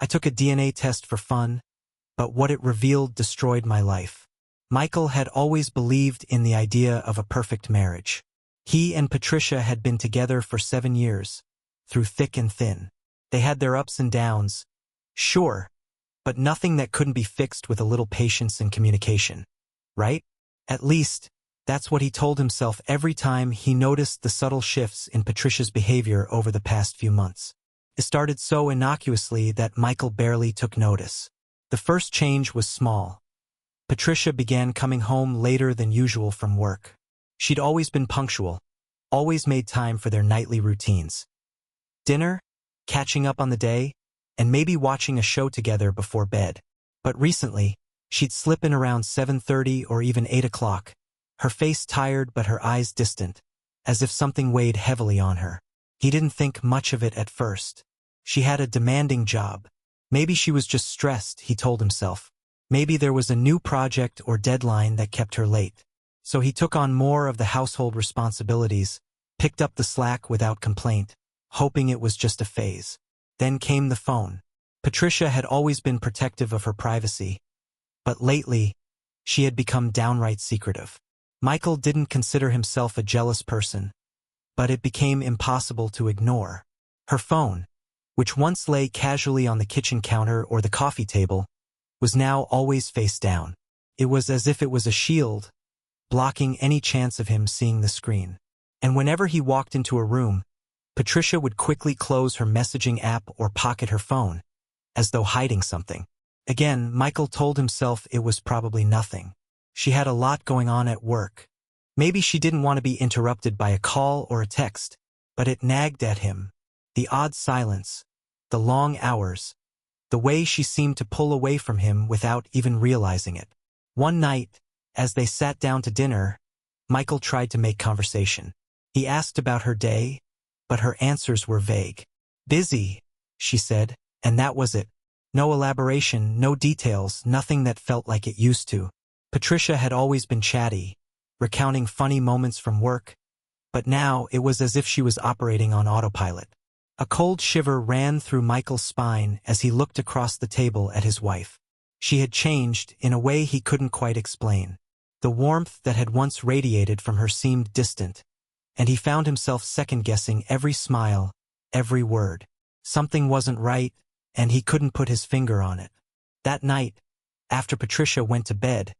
I took a DNA test for fun, but what it revealed destroyed my life. Michael had always believed in the idea of a perfect marriage. He and Patricia had been together for 7 years, through thick and thin. They had their ups and downs, sure, but nothing that couldn't be fixed with a little patience and communication. Right? At least, that's what he told himself every time he noticed the subtle shifts in Patricia's behavior over the past few months. It started so innocuously that Michael barely took notice. The first change was small. Patricia began coming home later than usual from work. She'd always been punctual, always made time for their nightly routines. Dinner, catching up on the day, and maybe watching a show together before bed. But recently, she'd slip in around 7:30 or even 8 o'clock, her face tired but her eyes distant, as if something weighed heavily on her. He didn't think much of it at first. She had a demanding job. Maybe she was just stressed, he told himself. Maybe there was a new project or deadline that kept her late. So he took on more of the household responsibilities, picked up the slack without complaint, hoping it was just a phase. Then came the phone. Patricia had always been protective of her privacy, but lately, she had become downright secretive. Michael didn't consider himself a jealous person, but it became impossible to ignore. Her phone, which once lay casually on the kitchen counter or the coffee table, was now always face down. It was as if it was a shield, blocking any chance of him seeing the screen. And whenever he walked into a room, Patricia would quickly close her messaging app or pocket her phone, as though hiding something. Again, Michael told himself it was probably nothing. She had a lot going on at work. Maybe she didn't want to be interrupted by a call or a text, but it nagged at him. The odd silence, the long hours, the way she seemed to pull away from him without even realizing it. One night, as they sat down to dinner, Michael tried to make conversation. He asked about her day, but her answers were vague. Busy, she said, and that was it. No elaboration, no details, nothing that felt like it used to. Patricia had always been chatty, recounting funny moments from work, but now it was as if she was operating on autopilot. A cold shiver ran through Michael's spine as he looked across the table at his wife. She had changed in a way he couldn't quite explain. The warmth that had once radiated from her seemed distant, and he found himself second-guessing every smile, every word. Something wasn't right, and he couldn't put his finger on it. That night, after Patricia went to bed,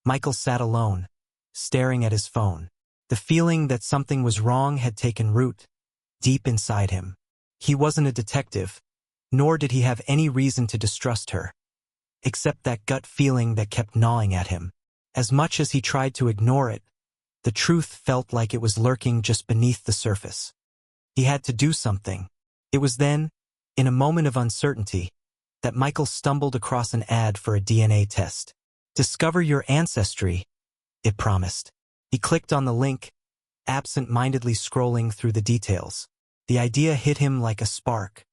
Michael sat alone, staring at his phone. The feeling that something was wrong had taken root, deep inside him. He wasn't a detective, nor did he have any reason to distrust her, except that gut feeling that kept gnawing at him. As much as he tried to ignore it, the truth felt like it was lurking just beneath the surface. He had to do something. It was then, in a moment of uncertainty, that Michael stumbled across an ad for a DNA test. Discover your ancestry, it promised. He clicked on the link, absent-mindedly scrolling through the details. The idea hit him like a spark.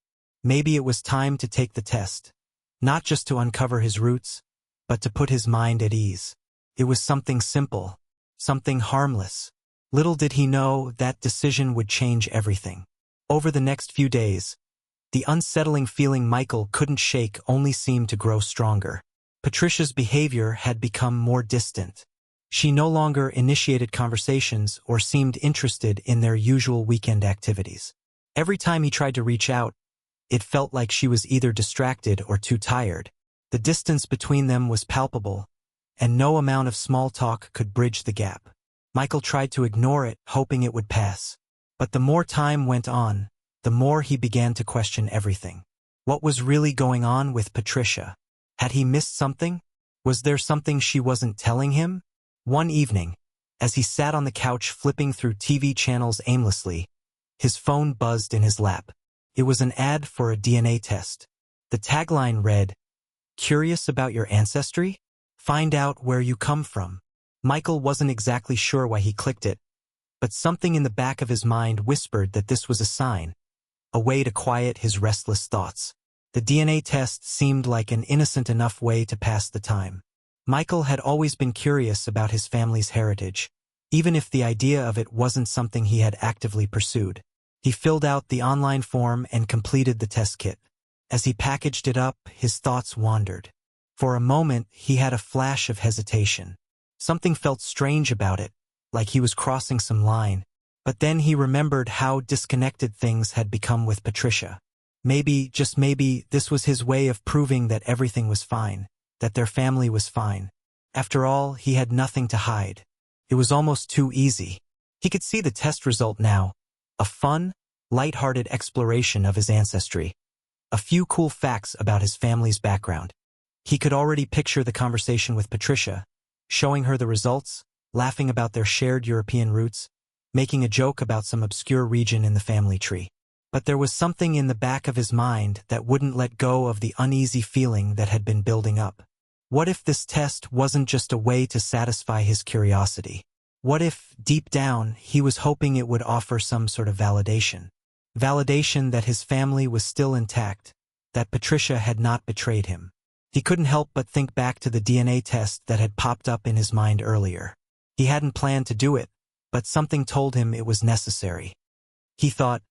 Maybe it was time to take the test, not just to uncover his roots, but to put his mind at ease. It was something simple, something harmless. Little did he know that decision would change everything. Over the next few days, the unsettling feeling Michael couldn't shake only seemed to grow stronger. Patricia's behavior had become more distant. She no longer initiated conversations or seemed interested in their usual weekend activities. Every time he tried to reach out, it felt like she was either distracted or too tired. The distance between them was palpable, and no amount of small talk could bridge the gap. Michael tried to ignore it, hoping it would pass. But the more time went on, the more he began to question everything. What was really going on with Patricia? Had he missed something? Was there something she wasn't telling him? One evening, as he sat on the couch flipping through TV channels aimlessly, his phone buzzed in his lap. It was an ad for a DNA test. The tagline read, "Curious about your ancestry? Find out where you come from." Michael wasn't exactly sure why he clicked it, but something in the back of his mind whispered that this was a sign, a way to quiet his restless thoughts. The DNA test seemed like an innocent enough way to pass the time. Michael had always been curious about his family's heritage, even if the idea of it wasn't something he had actively pursued. He filled out the online form and completed the test kit. As he packaged it up, his thoughts wandered. For a moment, he had a flash of hesitation. Something felt strange about it, like he was crossing some line. But then he remembered how disconnected things had become with Patricia. Maybe, just maybe, this was his way of proving that everything was fine, that their family was fine. After all, he had nothing to hide. It was almost too easy. He could see the test result now. A fun, light-hearted exploration of his ancestry. A few cool facts about his family's background. He could already picture the conversation with Patricia, showing her the results, laughing about their shared European roots, making a joke about some obscure region in the family tree. But there was something in the back of his mind that wouldn't let go of the uneasy feeling that had been building up. What if this test wasn't just a way to satisfy his curiosity? What if, deep down, he was hoping it would offer some sort of validation? Validation that his family was still intact, that Patricia had not betrayed him. He couldn't help but think back to the DNA test that had popped up in his mind earlier. He hadn't planned to do it, but something told him it was necessary. He thought,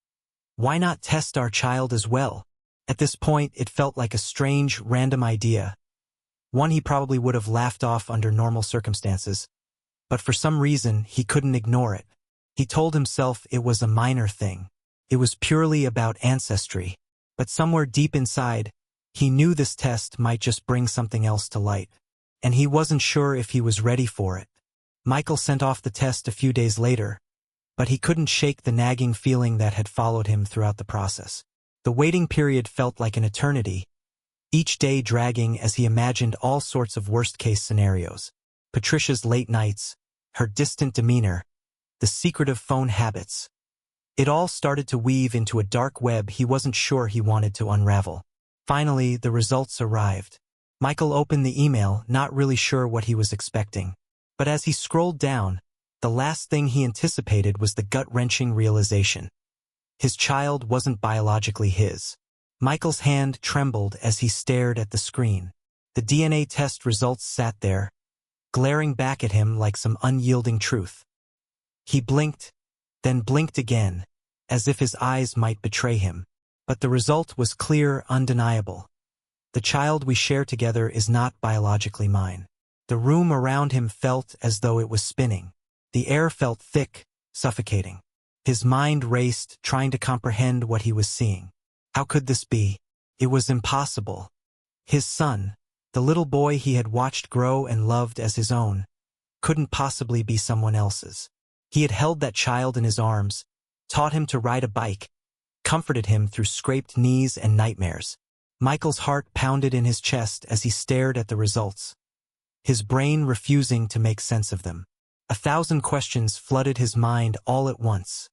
why not test our child as well? At this point, it felt like a strange, random idea. One he probably would have laughed off under normal circumstances. But for some reason, he couldn't ignore it. He told himself it was a minor thing. It was purely about ancestry. But somewhere deep inside, he knew this test might just bring something else to light. And he wasn't sure if he was ready for it. Michael sent off the test a few days later, but he couldn't shake the nagging feeling that had followed him throughout the process. The waiting period felt like an eternity, each day dragging as he imagined all sorts of worst-case scenarios. Patricia's late nights, her distant demeanor, the secretive phone habits. It all started to weave into a dark web he wasn't sure he wanted to unravel. Finally, the results arrived. Michael opened the email, not really sure what he was expecting. But as he scrolled down, the last thing he anticipated was the gut-wrenching realization. His child wasn't biologically his. Michael's hand trembled as he stared at the screen. The DNA test results sat there, glaring back at him like some unyielding truth. He blinked, then blinked again, as if his eyes might betray him. But the result was clear, undeniable. The child we share together is not biologically mine. The room around him felt as though it was spinning. The air felt thick, suffocating. His mind raced, trying to comprehend what he was seeing. How could this be? It was impossible. His son, the little boy he had watched grow and loved as his own, couldn't possibly be someone else's. He had held that child in his arms, taught him to ride a bike, comforted him through scraped knees and nightmares. Michael's heart pounded in his chest as he stared at the results, his brain refusing to make sense of them. 1,000 questions flooded his mind all at once.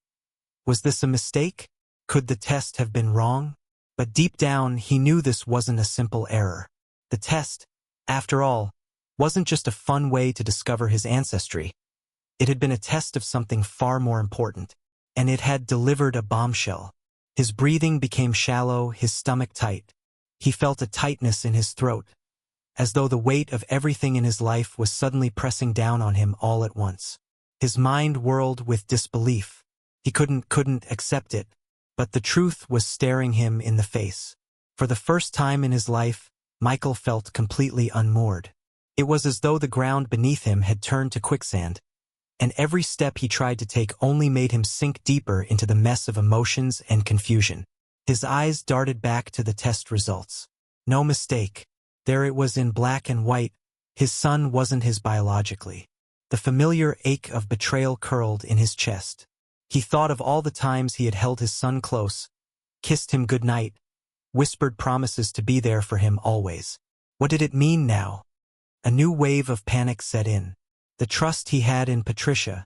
Was this a mistake? Could the test have been wrong? But deep down, he knew this wasn't a simple error. The test, after all, wasn't just a fun way to discover his ancestry. It had been a test of something far more important, and it had delivered a bombshell. His breathing became shallow, his stomach tight. He felt a tightness in his throat, as though the weight of everything in his life was suddenly pressing down on him all at once. His mind whirled with disbelief. He couldn't accept it, but the truth was staring him in the face. For the first time in his life, Michael felt completely unmoored. It was as though the ground beneath him had turned to quicksand, and every step he tried to take only made him sink deeper into the mess of emotions and confusion. His eyes darted back to the test results. No mistake. There it was in black and white. His son wasn't his biologically. The familiar ache of betrayal curled in his chest. He thought of all the times he had held his son close, kissed him goodnight, whispered promises to be there for him always. What did it mean now? A new wave of panic set in. The trust he had in Patricia,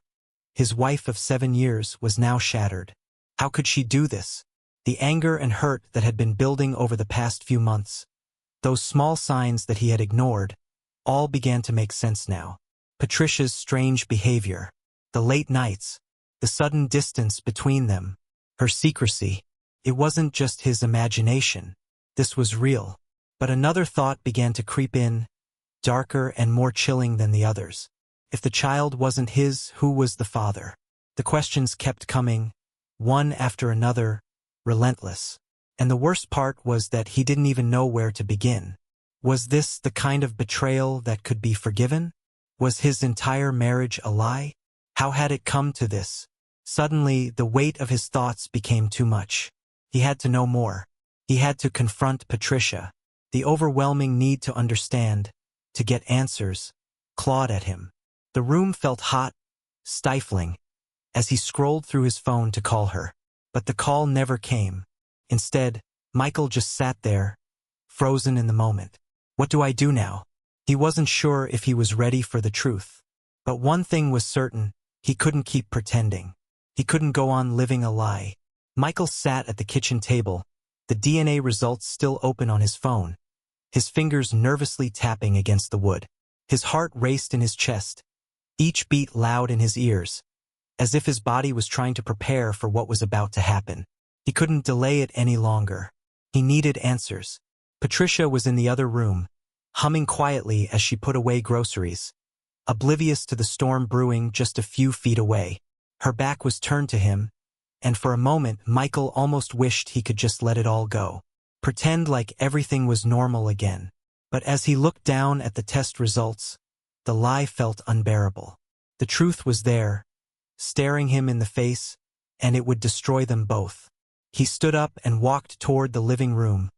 his wife of 7 years, was now shattered. How could she do this? The anger and hurt that had been building over the past few months, those small signs that he had ignored, all began to make sense now. Patricia's strange behavior, the late nights, the sudden distance between them, her secrecy. It wasn't just his imagination. This was real. But another thought began to creep in, darker and more chilling than the others. If the child wasn't his, who was the father? The questions kept coming, one after another, relentless. And the worst part was that he didn't even know where to begin. Was this the kind of betrayal that could be forgiven? Was his entire marriage a lie? How had it come to this? Suddenly, the weight of his thoughts became too much. He had to know more. He had to confront Patricia. The overwhelming need to understand, to get answers, clawed at him. The room felt hot, stifling, as he scrolled through his phone to call her. But the call never came. Instead, Michael just sat there, frozen in the moment. What do I do now? He wasn't sure if he was ready for the truth. But one thing was certain, he couldn't keep pretending. He couldn't go on living a lie. Michael sat at the kitchen table, the DNA results still open on his phone, his fingers nervously tapping against the wood. His heart raced in his chest, each beat loud in his ears, as if his body was trying to prepare for what was about to happen. He couldn't delay it any longer. He needed answers. Patricia was in the other room, humming quietly as she put away groceries, oblivious to the storm brewing just a few feet away. Her back was turned to him, and for a moment Michael almost wished he could just let it all go. Pretend like everything was normal again. But as he looked down at the test results, the lie felt unbearable. The truth was there, staring him in the face, and it would destroy them both. He stood up and walked toward the living room,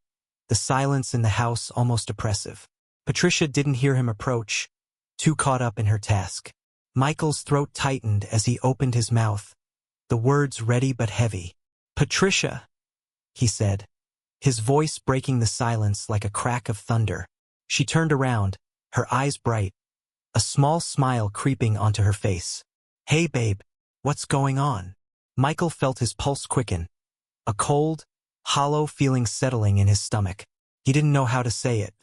the silence in the house almost oppressive. Patricia didn't hear him approach, too caught up in her task. Michael's throat tightened as he opened his mouth, the words ready but heavy. "Patricia," he said, his voice breaking the silence like a crack of thunder. She turned around, her eyes bright, a small smile creeping onto her face. "Hey babe, what's going on?" Michael felt his pulse quicken, a cold, hollow feeling settling in his stomach. He didn't know how to say it,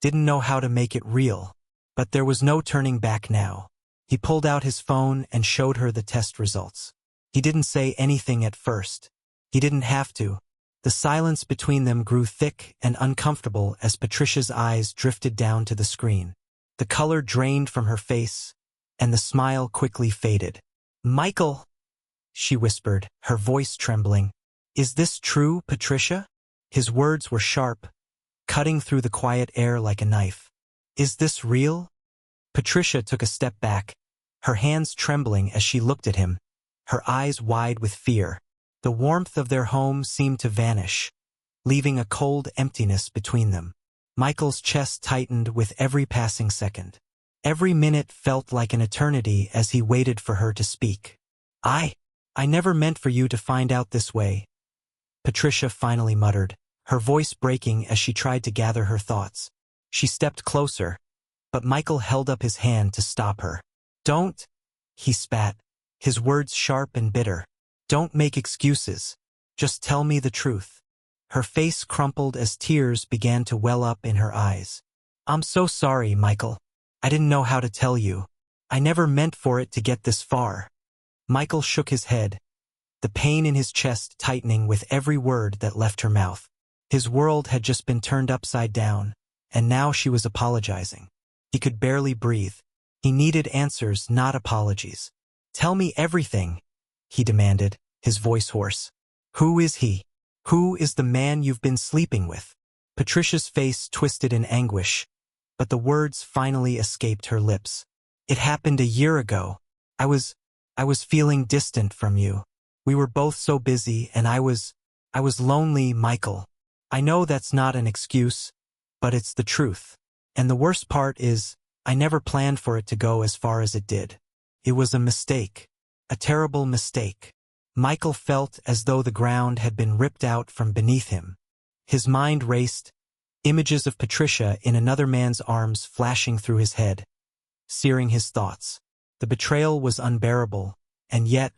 didn't know how to make it real, but there was no turning back now. He pulled out his phone and showed her the test results. He didn't say anything at first. He didn't have to. The silence between them grew thick and uncomfortable as Patricia's eyes drifted down to the screen. The color drained from her face, and the smile quickly faded. "Michael," she whispered, her voice trembling. "Is this true, Patricia?" His words were sharp, cutting through the quiet air like a knife. "Is this real?" Patricia took a step back, her hands trembling as she looked at him, her eyes wide with fear. The warmth of their home seemed to vanish, leaving a cold emptiness between them. Michael's chest tightened with every passing second. Every minute felt like an eternity as he waited for her to speak. I never meant for you to find out this way," Patricia finally muttered, her voice breaking as she tried to gather her thoughts. She stepped closer, but Michael held up his hand to stop her. "Don't," he spat, his words sharp and bitter. "Don't make excuses. Just tell me the truth." Her face crumpled as tears began to well up in her eyes. "I'm so sorry, Michael. I didn't know how to tell you. I never meant for it to get this far." Michael shook his head, the pain in his chest tightening with every word that left her mouth. His world had just been turned upside down, and now she was apologizing. He could barely breathe. He needed answers, not apologies. "Tell me everything," he demanded, his voice hoarse. "Who is he? Who is the man you've been sleeping with?" Patricia's face twisted in anguish, but the words finally escaped her lips. "It happened a year ago. I was feeling distant from you. We were both so busy, and I was lonely, Michael. I know that's not an excuse, but it's the truth. And the worst part is, I never planned for it to go as far as it did. It was a mistake, a terrible mistake." Michael felt as though the ground had been ripped out from beneath him. His mind raced, images of Patricia in another man's arms flashing through his head, searing his thoughts. The betrayal was unbearable, and yet,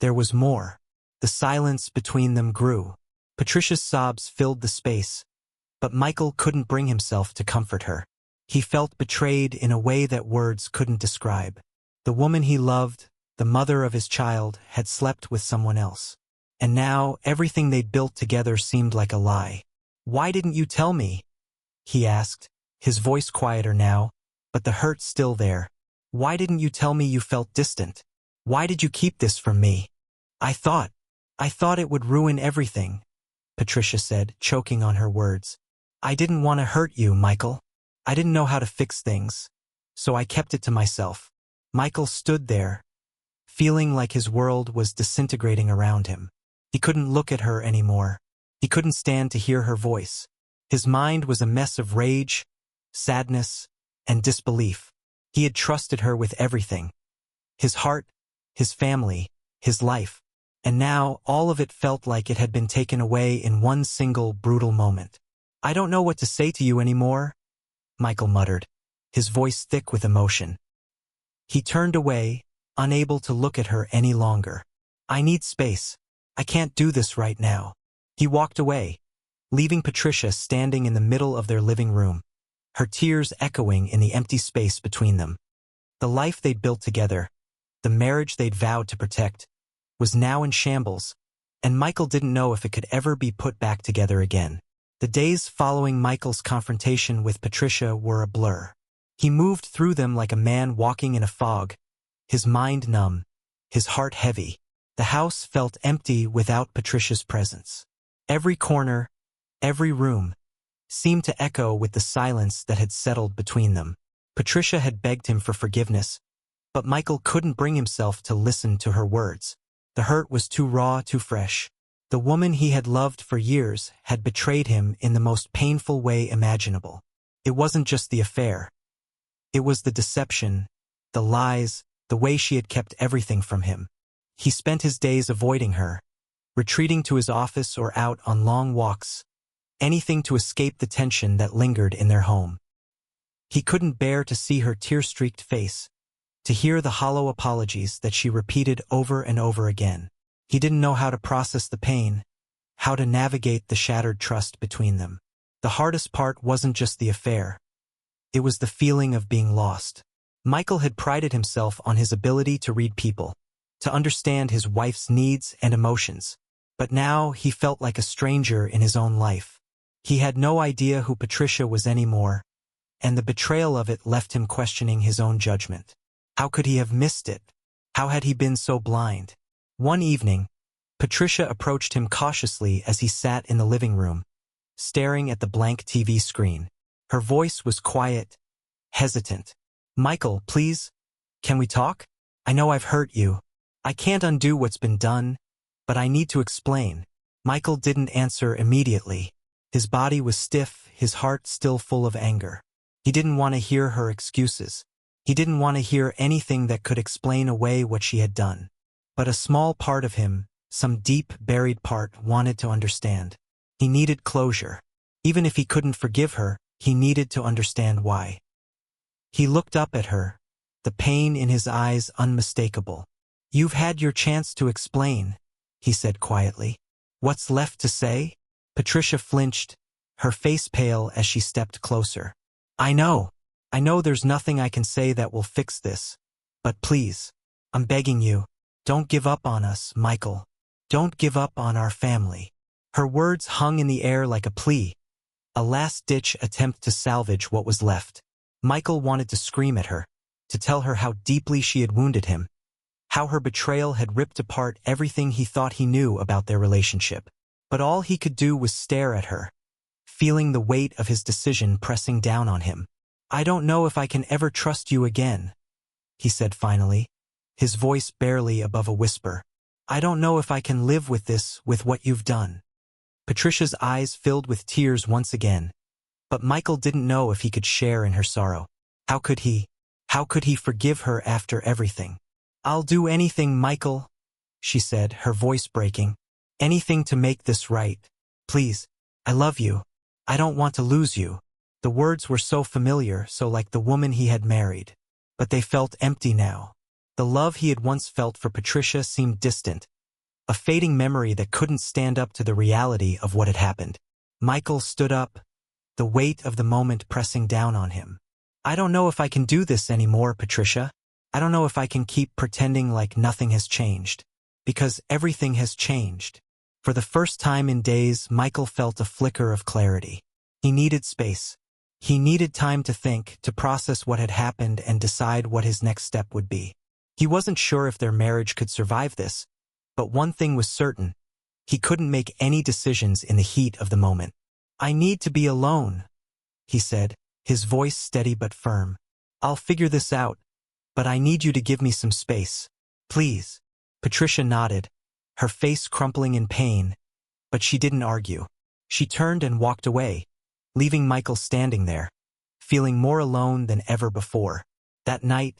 there was more. The silence between them grew. Patricia's sobs filled the space, but Michael couldn't bring himself to comfort her. He felt betrayed in a way that words couldn't describe. The woman he loved, the mother of his child, had slept with someone else. And now, everything they'd built together seemed like a lie. "Why didn't you tell me?" he asked, his voice quieter now, but the hurt still there. "Why didn't you tell me you felt distant? Why did you keep this from me? I thought it would ruin everything." Patricia said, choking on her words. I didn't want to hurt you, Michael. I didn't know how to fix things, so I kept it to myself. Michael stood there, feeling like his world was disintegrating around him. He couldn't look at her anymore. He couldn't stand to hear her voice. His mind was a mess of rage, sadness, and disbelief. He had trusted her with everything. His heart, his family, his life. And now all of it felt like it had been taken away in one single brutal moment. I don't know what to say to you anymore, Michael muttered, his voice thick with emotion. He turned away, unable to look at her any longer. I need space. I can't do this right now. He walked away, leaving Patricia standing in the middle of their living room, her tears echoing in the empty space between them. The life they'd built together, the marriage they'd vowed to protect, was now in shambles, and Michael didn't know if it could ever be put back together again. The days following Michael's confrontation with Patricia were a blur. He moved through them like a man walking in a fog, his mind numb, his heart heavy. The house felt empty without Patricia's presence. Every corner, every room, seemed to echo with the silence that had settled between them. Patricia had begged him for forgiveness, but Michael couldn't bring himself to listen to her words. The hurt was too raw, too fresh. The woman he had loved for years had betrayed him in the most painful way imaginable. It wasn't just the affair. It was the deception, the lies, the way she had kept everything from him. He spent his days avoiding her, retreating to his office or out on long walks, anything to escape the tension that lingered in their home. He couldn't bear to see her tear-streaked face, to hear the hollow apologies that she repeated over and over again. He didn't know how to process the pain, how to navigate the shattered trust between them. The hardest part wasn't just the affair. It was the feeling of being lost. Michael had prided himself on his ability to read people, to understand his wife's needs and emotions. But now he felt like a stranger in his own life. He had no idea who Patricia was anymore, and the betrayal of it left him questioning his own judgment. How could he have missed it? How had he been so blind? One evening, Patricia approached him cautiously as he sat in the living room, staring at the blank TV screen. Her voice was quiet, hesitant. Michael, please, can we talk? I know I've hurt you. I can't undo what's been done, but I need to explain. Michael didn't answer immediately. His body was stiff, his heart still full of anger. He didn't want to hear her excuses. He didn't want to hear anything that could explain away what she had done. But a small part of him, some deep, buried part, wanted to understand. He needed closure. Even if he couldn't forgive her, he needed to understand why. He looked up at her, the pain in his eyes unmistakable. You've had your chance to explain, he said quietly. What's left to say? Patricia flinched, her face pale as she stepped closer. I know there's nothing I can say that will fix this. But please, I'm begging you, don't give up on us, Michael. Don't give up on our family. Her words hung in the air like a plea, a last-ditch attempt to salvage what was left. Michael wanted to scream at her, to tell her how deeply she had wounded him, how her betrayal had ripped apart everything he thought he knew about their relationship. But all he could do was stare at her, feeling the weight of his decision pressing down on him. I don't know if I can ever trust you again, he said finally, his voice barely above a whisper. I don't know if I can live with this, with what you've done. Patricia's eyes filled with tears once again, but Michael didn't know if he could share in her sorrow. How could he? How could he forgive her after everything? I'll do anything, Michael, she said, her voice breaking. Anything to make this right. Please, I love you. I don't want to lose you. The words were so familiar, so like the woman he had married. But they felt empty now. The love he had once felt for Patricia seemed distant, a fading memory that couldn't stand up to the reality of what had happened. Michael stood up, the weight of the moment pressing down on him. I don't know if I can do this anymore, Patricia. I don't know if I can keep pretending like nothing has changed. Because everything has changed. For the first time in days, Michael felt a flicker of clarity. He needed space. He needed time to think, to process what had happened and decide what his next step would be. He wasn't sure if their marriage could survive this, but one thing was certain. He couldn't make any decisions in the heat of the moment. "I need to be alone," he said, his voice steady but firm. "I'll figure this out, but I need you to give me some space. Please." Patricia nodded, her face crumpling in pain, but she didn't argue. She turned and walked away, leaving Michael standing there, feeling more alone than ever before. That night,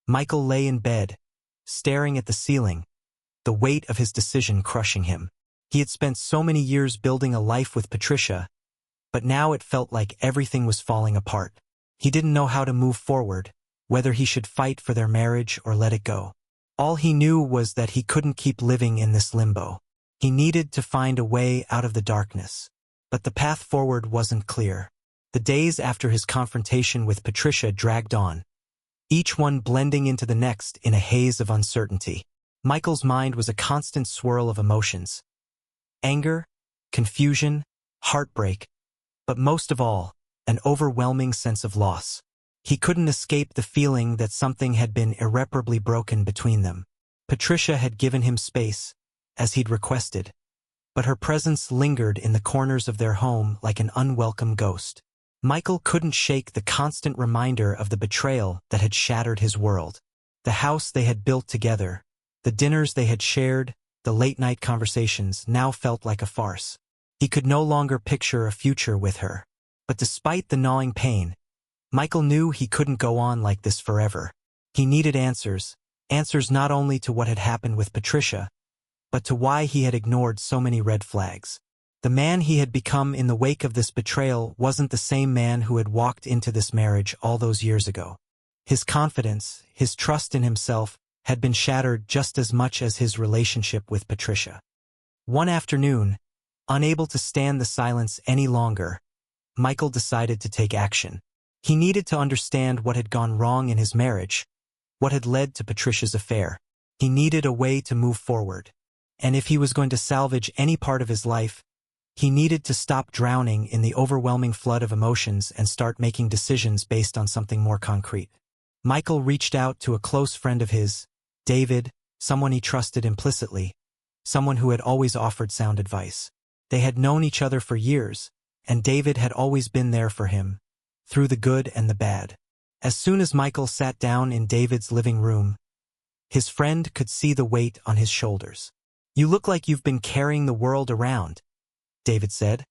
Michael lay in bed, staring at the ceiling, the weight of his decision crushing him. He had spent so many years building a life with Patricia, but now it felt like everything was falling apart. He didn't know how to move forward, whether he should fight for their marriage or let it go. All he knew was that he couldn't keep living in this limbo. He needed to find a way out of the darkness. But the path forward wasn't clear. The days after his confrontation with Patricia dragged on, each one blending into the next in a haze of uncertainty. Michael's mind was a constant swirl of emotions. Anger, confusion, heartbreak, but most of all, an overwhelming sense of loss. He couldn't escape the feeling that something had been irreparably broken between them. Patricia had given him space, as he'd requested, but her presence lingered in the corners of their home like an unwelcome ghost. Michael couldn't shake the constant reminder of the betrayal that had shattered his world. The house they had built together, the dinners they had shared, the late-night conversations now felt like a farce. He could no longer picture a future with her. But despite the gnawing pain, Michael knew he couldn't go on like this forever. He needed answers not only to what had happened with Patricia, but to why he had ignored so many red flags. The man he had become in the wake of this betrayal wasn't the same man who had walked into this marriage all those years ago. His confidence, his trust in himself, had been shattered just as much as his relationship with Patricia. One afternoon, unable to stand the silence any longer, Michael decided to take action. He needed to understand what had gone wrong in his marriage, what had led to Patricia's affair. He needed a way to move forward. And if he was going to salvage any part of his life, he needed to stop drowning in the overwhelming flood of emotions and start making decisions based on something more concrete. Michael reached out to a close friend of his, David, someone he trusted implicitly, someone who had always offered sound advice. They had known each other for years, and David had always been there for him, through the good and the bad. As soon as Michael sat down in David's living room, his friend could see the weight on his shoulders. "You look like you've been carrying the world around," David said,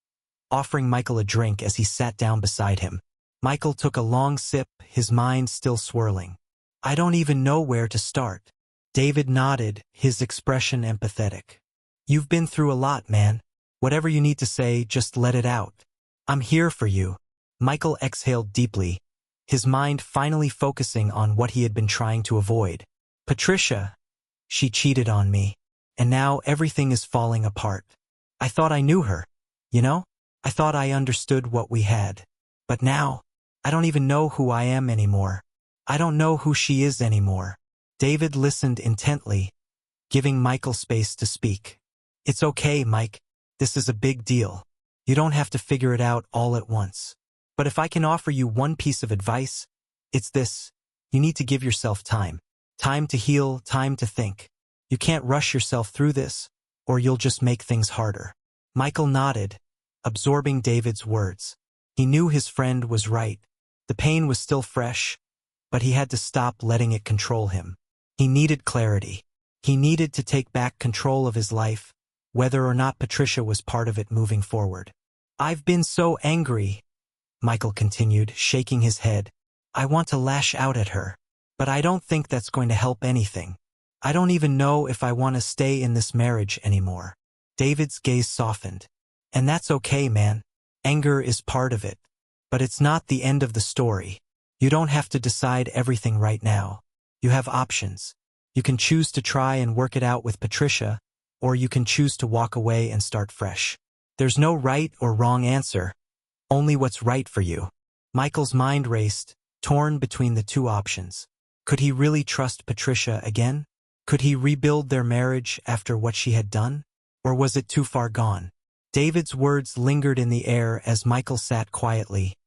offering Michael a drink as he sat down beside him. Michael took a long sip, his mind still swirling. "I don't even know where to start." David nodded, his expression empathetic. "You've been through a lot, man. Whatever you need to say, just let it out. I'm here for you." Michael exhaled deeply, his mind finally focusing on what he had been trying to avoid. "Patricia, she cheated on me, and now everything is falling apart. I thought I knew her, you know? I thought I understood what we had. But now, I don't even know who I am anymore. I don't know who she is anymore." David listened intently, giving Michael space to speak. "It's okay, Mike. This is a big deal. You don't have to figure it out all at once. But if I can offer you one piece of advice, it's this. You need to give yourself time. Time to heal, time to think. You can't rush yourself through this, or you'll just make things harder." Michael nodded, absorbing David's words. He knew his friend was right. The pain was still fresh, but he had to stop letting it control him. He needed clarity. He needed to take back control of his life, whether or not Patricia was part of it moving forward. "I've been so angry," Michael continued, shaking his head. "I want to lash out at her, but I don't think that's going to help anything. I don't even know if I want to stay in this marriage anymore." David's gaze softened. "And that's okay, man. Anger is part of it. But it's not the end of the story. You don't have to decide everything right now. You have options. You can choose to try and work it out with Patricia, or you can choose to walk away and start fresh. There's no right or wrong answer, only what's right for you." Michael's mind raced, torn between the two options. Could he really trust Patricia again? Could he rebuild their marriage after what she had done? Or was it too far gone? David's words lingered in the air as Michael sat quietly,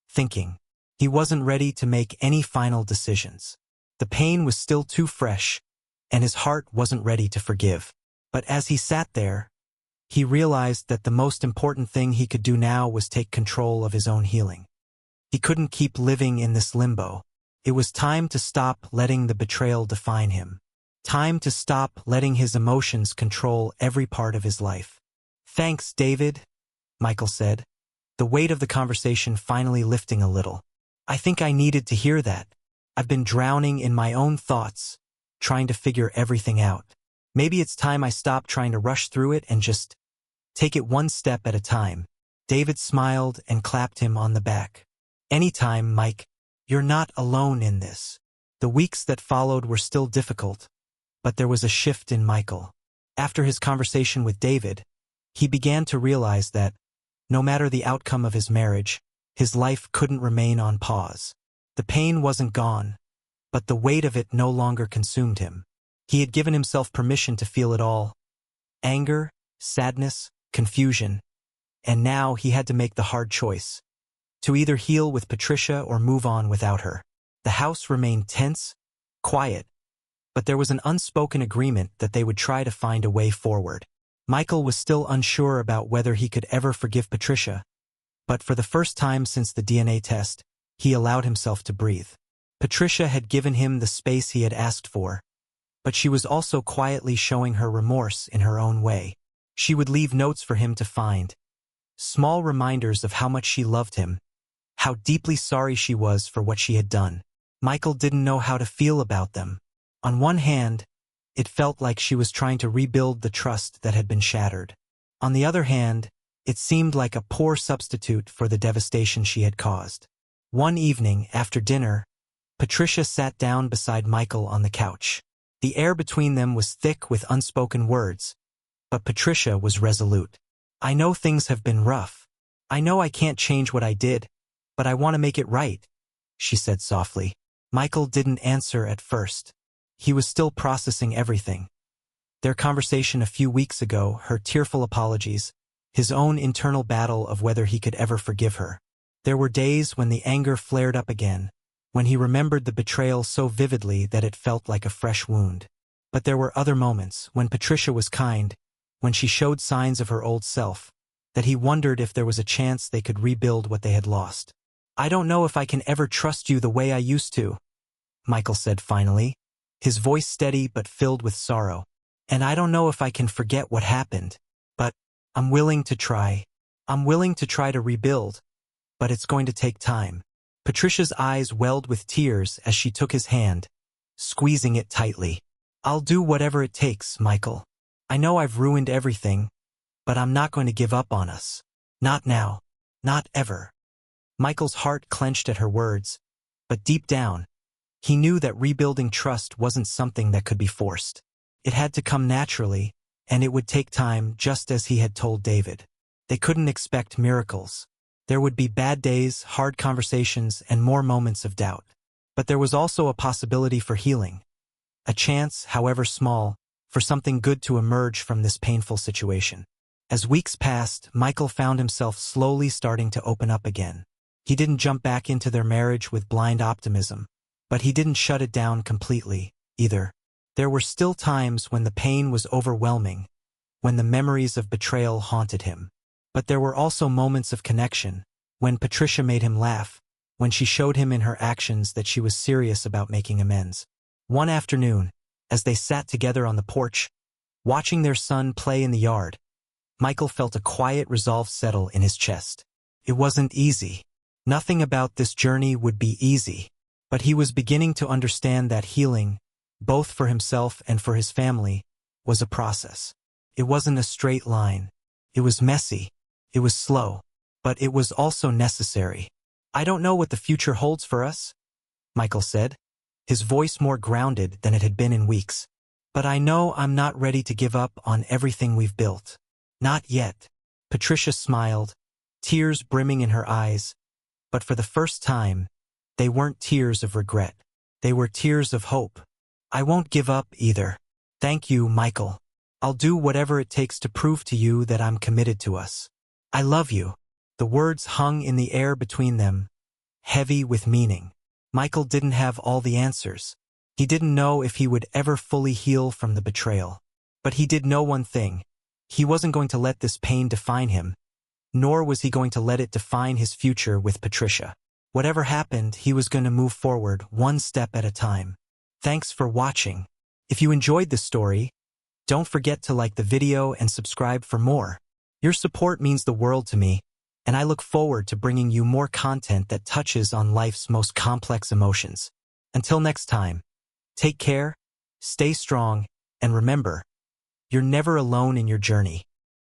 thinking. He wasn't ready to make any final decisions. The pain was still too fresh, and his heart wasn't ready to forgive. But as he sat there, He realized that the most important thing he could do now was take control of his own healing. He couldn't keep living in this limbo. It was time to stop letting the betrayal define him. Time to stop letting his emotions control every part of his life. "Thanks, David," Michael said, the weight of the conversation finally lifting a little. "I think I needed to hear that. I've been drowning in my own thoughts, trying to figure everything out. Maybe it's time I stopped trying to rush through it and just take it one step at a time." David smiled and clapped him on the back. "Anytime, Mike. You're not alone in this." The weeks that followed were still difficult, but there was a shift in Michael. After his conversation with David, he began to realize that, no matter the outcome of his marriage, his life couldn't remain on pause. The pain wasn't gone, but the weight of it no longer consumed him. He had given himself permission to feel it all: anger, sadness, confusion, and now he had to make the hard choice: to either heal with Patricia or move on without her. The house remained tense, quiet, but there was an unspoken agreement that they would try to find a way forward. Michael was still unsure about whether he could ever forgive Patricia, but for the first time since the DNA test, he allowed himself to breathe. Patricia had given him the space he had asked for, but she was also quietly showing her remorse in her own way. She would leave notes for him to find, small reminders of how much she loved him, how deeply sorry she was for what she had done. Michael didn't know how to feel about them. On one hand, it felt like she was trying to rebuild the trust that had been shattered. On the other hand, it seemed like a poor substitute for the devastation she had caused. One evening, after dinner, Patricia sat down beside Michael on the couch. The air between them was thick with unspoken words, but Patricia was resolute. "I know things have been rough. I know I can't change what I did, but I want to make it right," she said softly. Michael didn't answer at first. He was still processing everything. Their conversation a few weeks ago, her tearful apologies, his own internal battle of whether he could ever forgive her. There were days when the anger flared up again, when he remembered the betrayal so vividly that it felt like a fresh wound. But there were other moments, when Patricia was kind, when she showed signs of her old self, that he wondered if there was a chance they could rebuild what they had lost. "I don't know if I can ever trust you the way I used to," Michael said finally, his voice steady but filled with sorrow. "And I don't know if I can forget what happened, but I'm willing to try. I'm willing to try to rebuild, but it's going to take time." Patricia's eyes welled with tears as she took his hand, squeezing it tightly. "I'll do whatever it takes, Michael. I know I've ruined everything, but I'm not going to give up on us. Not now. Not ever." Michael's heart clenched at her words, but deep down, he knew that rebuilding trust wasn't something that could be forced. It had to come naturally, and it would take time, just as he had told David. They couldn't expect miracles. There would be bad days, hard conversations, and more moments of doubt. But there was also a possibility for healing. A chance, however small, for something good to emerge from this painful situation. As weeks passed, Michael found himself slowly starting to open up again. He didn't jump back into their marriage with blind optimism, but he didn't shut it down completely, either. There were still times when the pain was overwhelming, when the memories of betrayal haunted him. But there were also moments of connection, when Patricia made him laugh, when she showed him in her actions that she was serious about making amends. One afternoon, as they sat together on the porch, watching their son play in the yard, Michael felt a quiet resolve settle in his chest. It wasn't easy. Nothing about this journey would be easy, but he was beginning to understand that healing, both for himself and for his family, was a process. It wasn't a straight line. It was messy. It was slow. But it was also necessary. "I don't know what the future holds for us," Michael said, his voice more grounded than it had been in weeks. "But I know I'm not ready to give up on everything we've built. Not yet." Patricia smiled, tears brimming in her eyes, but for the first time, they weren't tears of regret. They were tears of hope. "I won't give up either. Thank you, Michael. I'll do whatever it takes to prove to you that I'm committed to us. I love you." The words hung in the air between them, heavy with meaning. Michael didn't have all the answers. He didn't know if he would ever fully heal from the betrayal. But he did know one thing. He wasn't going to let this pain define him, nor was he going to let it define his future with Patricia. Whatever happened, he was going to move forward one step at a time. Thanks for watching. If you enjoyed this story, don't forget to like the video and subscribe for more. Your support means the world to me, and I look forward to bringing you more content that touches on life's most complex emotions. Until next time, take care, stay strong, and remember, you're never alone in your journey.